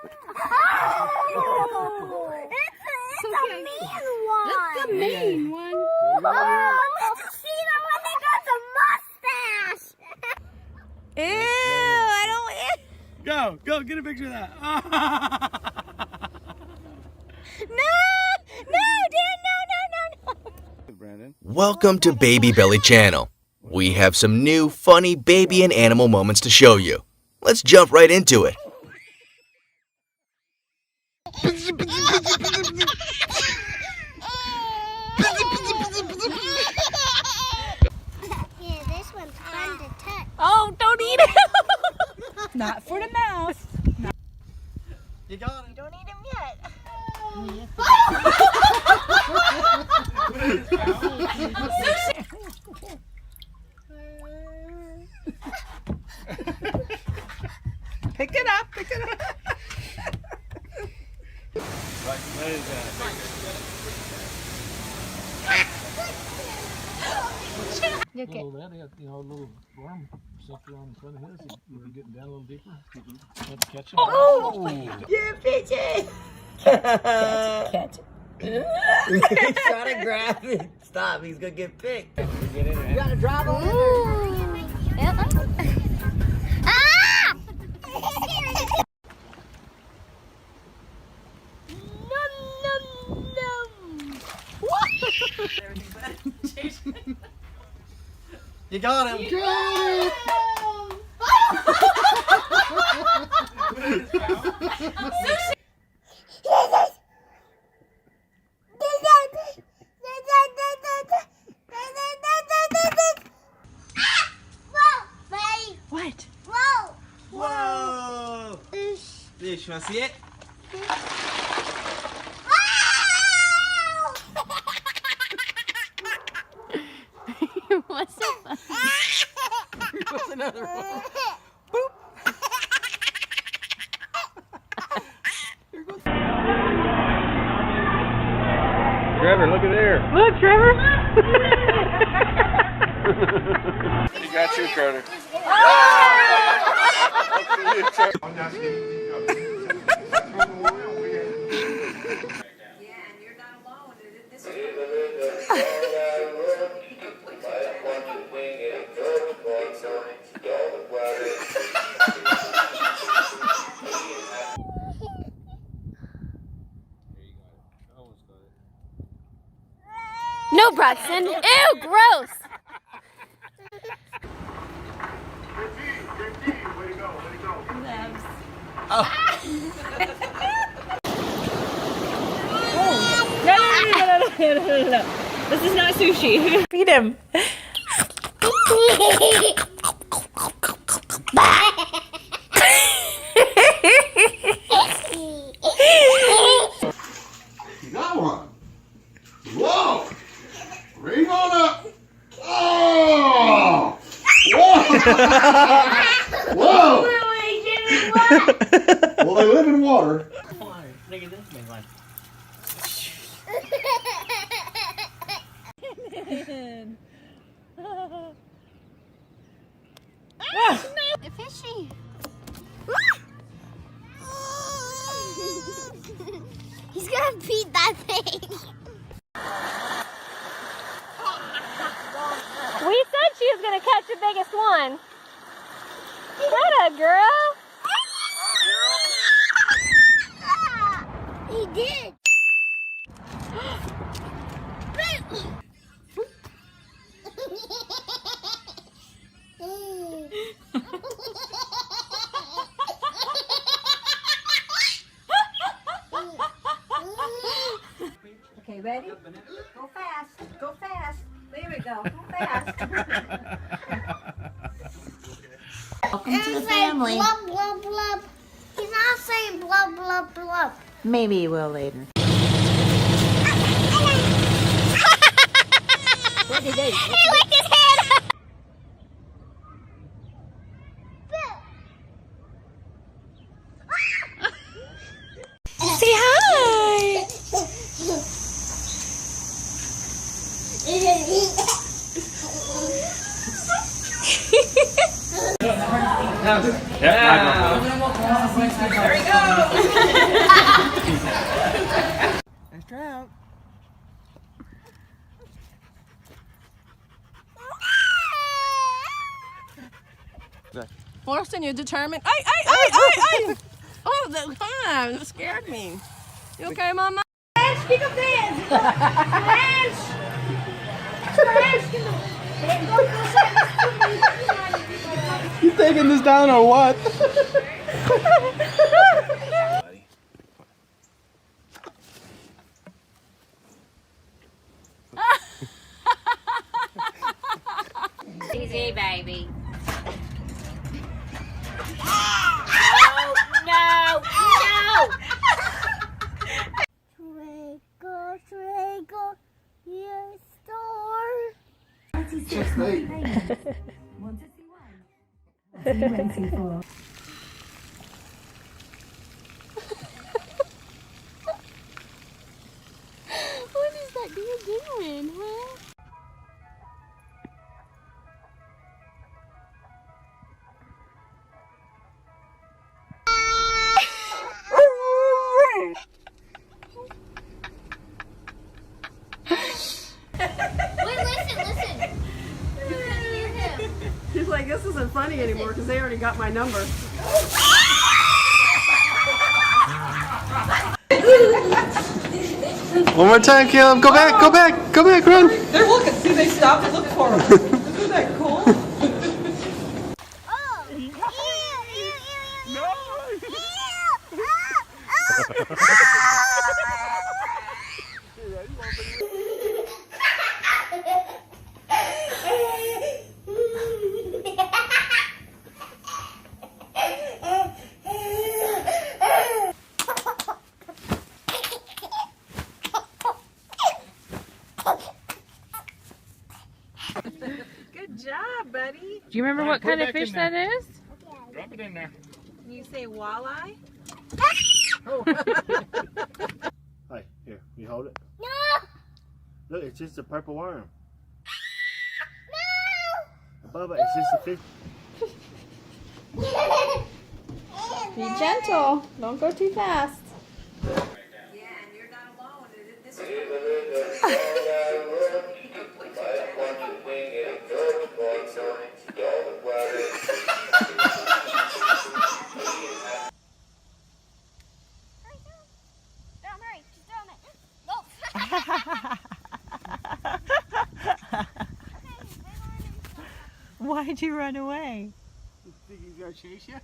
Oh, it's a mean one. It's a mean one. Oh, let's see them when they got the mustache. Ew, I don't. Go, get a picture of that. No, Dan, no. Brandon. Welcome to Baby Belly Channel. We have some new, funny baby and animal moments to show you. Let's jump right into it. Yeah, this one's fun to touch. Oh, don't eat it. Not for the mouse. You got it. Don't eat him yet. Pick it up. What is that? Look at Little that, a little worm sucker on the front of his. We're getting down a little deeper. Let's catch him. Oh! Yeah, pitch Catch it. it. Try to grab it. Stop, he's gonna get picked. Get in there. You gotta drive on in there. Ah! Num, num, num. You got him. What? Whoa! Whoa! Fish, you wanna see it? What's so funny? What's another one? Trevor, look at there. Look, Trevor. You got your Carter. No, Braxton. Ew, gross. No. This is not sushi. Feed him. You got one. Whoa! Bring on up. Oh! Whoa! Whoa! Well, they live in water. Look at this big one. The fishy. He's gonna beat that thing. We said she was gonna catch the biggest one. What a girl. He did. Okay, ready? Go fast. Go fast. There we go. Go fast. Welcome to the It's family. like blub, blub, blub. He's not saying blub, blub, blub. Maybe you will later. He licked his head. Say hi. Yeah. Nice trout. Forcing you determined. Ay! Oh, come on. It scared me. You okay, Mama? French, pick up this. French. You taking this down or what? Easy, baby. Twinkle, twinkle, your star. Just eight. What is that deer doing, huh? Wait, listen. You couldn't hear him. He's like, this isn't funny anymore because they already got my number. One more time, Caleb. Go back, run. They're looking. See, they stopped and looked for him. Isn't that cool? Oh. Ew, ew, ew, ew, No. Good job, buddy. Do you remember what kind of fish that is? Drop it in there. Can you say walleye? Hey, here, you hold it. No. Look, it's just a purple worm. Bubba, it's just a fish. Be gentle. Don't go too fast. Don't hurry, just throw him in. Go. Why'd you run away? Think he's gonna chase you?